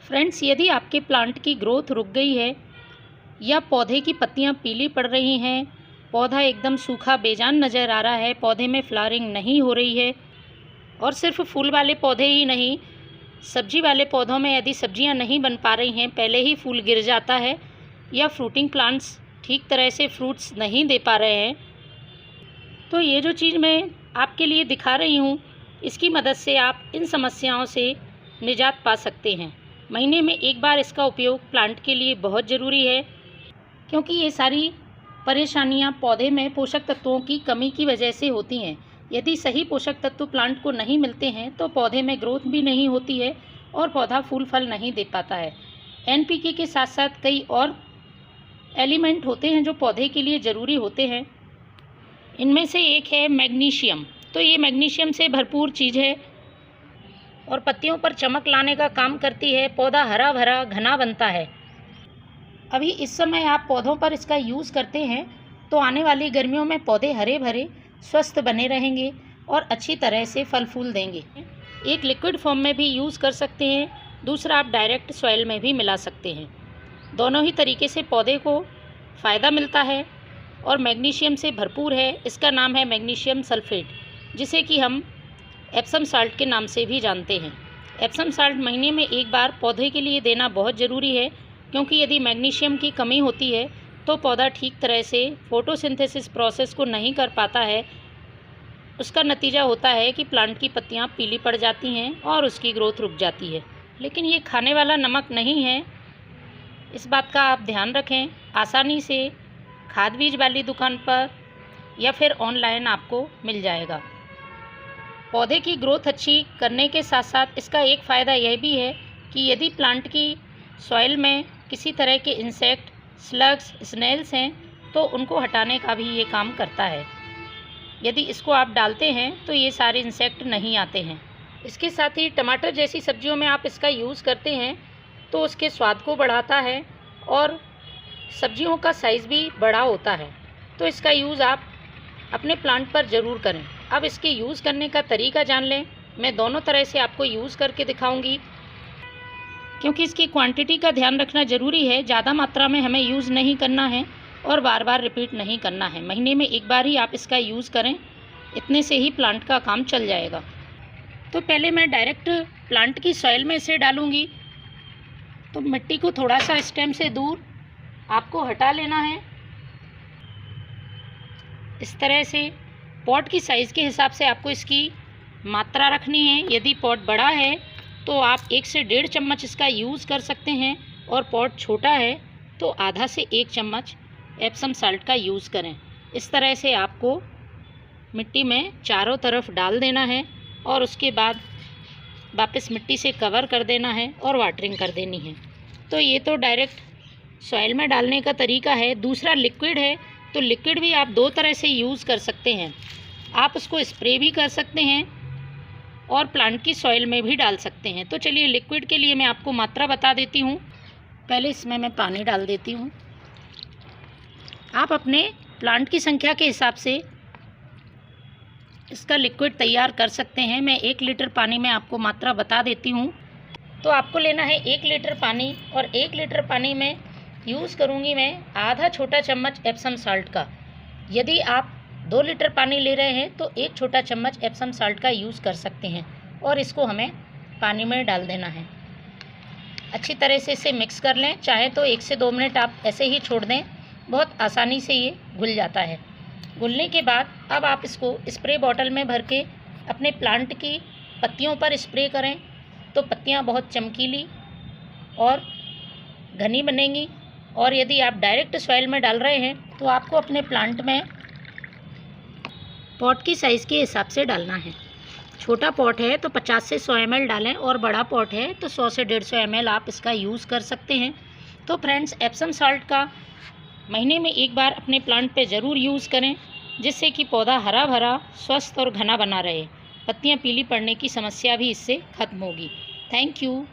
Friends, यदि आपके plant की ग्रोथ रुक गई है या पौधे की पत्तियां पीली पड़ रही हैं, पौधा एकदम सूखा बेजान नज़र आ रहा है, पौधे में फ्लावरिंग नहीं हो रही है और सिर्फ फूल वाले पौधे ही नहीं, सब्जी वाले पौधों में यदि सब्जियां नहीं बन पा रही हैं, पहले ही फूल गिर जाता है या फ्रूटिंग प्लांट्स ठीक तरह से फ्रूट्स नहीं दे पा रहे हैं, तो ये जो चीज़ मैं आपके लिए दिखा रही हूँ, इसकी मदद से आप इन समस्याओं से निजात पा सकते हैं। महीने में एक बार इसका उपयोग प्लांट के लिए बहुत ज़रूरी है, क्योंकि ये सारी परेशानियां पौधे में पोषक तत्वों की कमी की वजह से होती हैं। यदि सही पोषक तत्व प्लांट को नहीं मिलते हैं तो पौधे में ग्रोथ भी नहीं होती है और पौधा फूल फल नहीं दे पाता है। एनपीके के साथ साथ कई और एलिमेंट होते हैं जो पौधे के लिए ज़रूरी होते हैं। इनमें से एक है मैग्नीशियम। तो ये मैग्नीशियम से भरपूर चीज़ है और पत्तियों पर चमक लाने का काम करती है। पौधा हरा भरा घना बनता है। अभी इस समय आप पौधों पर इसका यूज़ करते हैं तो आने वाली गर्मियों में पौधे हरे भरे स्वस्थ बने रहेंगे और अच्छी तरह से फल फूल देंगे। एक लिक्विड फॉर्म में भी यूज़ कर सकते हैं, दूसरा आप डायरेक्ट सॉइल में भी मिला सकते हैं। दोनों ही तरीके से पौधे को फ़ायदा मिलता है और मैग्नीशियम से भरपूर है। इसका नाम है मैग्नीशियम सल्फेट, जिसे कि हम एप्सम साल्ट के नाम से भी जानते हैं। एप्सम साल्ट महीने में एक बार पौधे के लिए देना बहुत ज़रूरी है, क्योंकि यदि मैग्नीशियम की कमी होती है तो पौधा ठीक तरह से फोटोसिंथेसिस प्रोसेस को नहीं कर पाता है। उसका नतीजा होता है कि प्लांट की पत्तियां पीली पड़ जाती हैं और उसकी ग्रोथ रुक जाती है। लेकिन ये खाने वाला नमक नहीं है, इस बात का आप ध्यान रखें। आसानी से खाद बीज वाली दुकान पर या फिर ऑनलाइन आपको मिल जाएगा। पौधे की ग्रोथ अच्छी करने के साथ साथ इसका एक फ़ायदा यह भी है कि यदि प्लांट की सॉइल में किसी तरह के इंसेक्ट, स्लग्स, स्नेल्स हैं तो उनको हटाने का भी ये काम करता है। यदि इसको आप डालते हैं तो ये सारे इंसेक्ट नहीं आते हैं। इसके साथ ही टमाटर जैसी सब्जियों में आप इसका यूज़ करते हैं तो उसके स्वाद को बढ़ाता है और सब्जियों का साइज़ भी बड़ा होता है। तो इसका यूज़ आप अपने प्लांट पर ज़रूर करें। अब इसके यूज़ करने का तरीका जान लें। मैं दोनों तरह से आपको यूज़ करके दिखाऊंगी, क्योंकि इसकी क्वांटिटी का ध्यान रखना ज़रूरी है। ज़्यादा मात्रा में हमें यूज़ नहीं करना है और बार बार रिपीट नहीं करना है। महीने में एक बार ही आप इसका यूज़ करें, इतने से ही प्लांट का काम चल जाएगा। तो पहले मैं डायरेक्ट प्लांट की सॉइल में इसे डालूँगी। तो मिट्टी को थोड़ा सा स्टेम से दूर आपको हटा लेना है। इस तरह से पॉट की साइज़ के हिसाब से आपको इसकी मात्रा रखनी है। यदि पॉट बड़ा है तो आप 1 से 1.5 चम्मच इसका यूज़ कर सकते हैं और पॉट छोटा है तो आधा से 1 चम्मच एप्सम साल्ट का यूज़ करें। इस तरह से आपको मिट्टी में चारों तरफ डाल देना है और उसके बाद वापस मिट्टी से कवर कर देना है और वाटरिंग कर देनी है। तो ये तो डायरेक्ट सॉइल में डालने का तरीका है। दूसरा लिक्विड है, तो लिक्विड भी आप 2 तरह से यूज़ कर सकते हैं। आप उसको स्प्रे भी कर सकते हैं और प्लांट की सॉइल में भी डाल सकते हैं। तो चलिए लिक्विड के लिए मैं आपको मात्रा बता देती हूँ। पहले इसमें मैं पानी डाल देती हूँ। आप अपने प्लांट की संख्या के हिसाब से इसका लिक्विड तैयार कर सकते हैं। मैं 1 लीटर पानी में आपको मात्रा बता देती हूँ। तो आपको लेना है 1 लीटर पानी और 1 लीटर पानी में यूज़ करूँगी मैं आधा छोटा चम्मच एप्सम साल्ट का। यदि आप 2 लीटर पानी ले रहे हैं तो 1 छोटा चम्मच एप्सम साल्ट का यूज़ कर सकते हैं और इसको हमें पानी में डाल देना है। अच्छी तरह से इसे मिक्स कर लें। चाहे तो 1 से 2 मिनट आप ऐसे ही छोड़ दें, बहुत आसानी से ये घुल जाता है। घुलने के बाद अब आप इसको स्प्रे बॉटल में भर के अपने प्लांट की पत्तियों पर स्प्रे करें तो पत्तियाँ बहुत चमकीली और घनी बनेंगी। और यदि आप डायरेक्ट सॉइल में डाल रहे हैं तो आपको अपने प्लांट में पॉट की साइज़ के हिसाब से डालना है। छोटा पॉट है तो 50 से 100 ml डालें और बड़ा पॉट है तो 100 से 150 ml आप इसका यूज़ कर सकते हैं। तो फ्रेंड्स, एप्सम साल्ट का महीने में एक बार अपने प्लांट पे ज़रूर यूज़ करें, जिससे कि पौधा हरा भरा, स्वस्थ और घना बना रहे। पत्तियाँ पीली पड़ने की समस्या भी इससे ख़त्म होगी। Thank you.